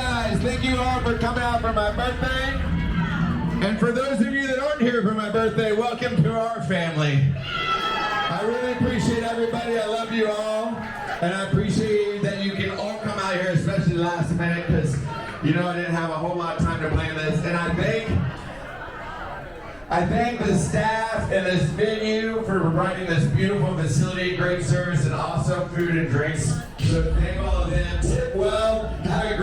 guys, thank you all for coming out for my birthday. And for those of you that aren't here for my birthday, welcome to our family. I really appreciate everybody. I love you all. And I appreciate that you can all come out here, especially last minute, because, you know, I didn't have a whole lot of time to plan this. And I thank the staff and this venue for providing this beautiful facility, great service, and awesome food and drinks. So thank all of them. Tip well. Have a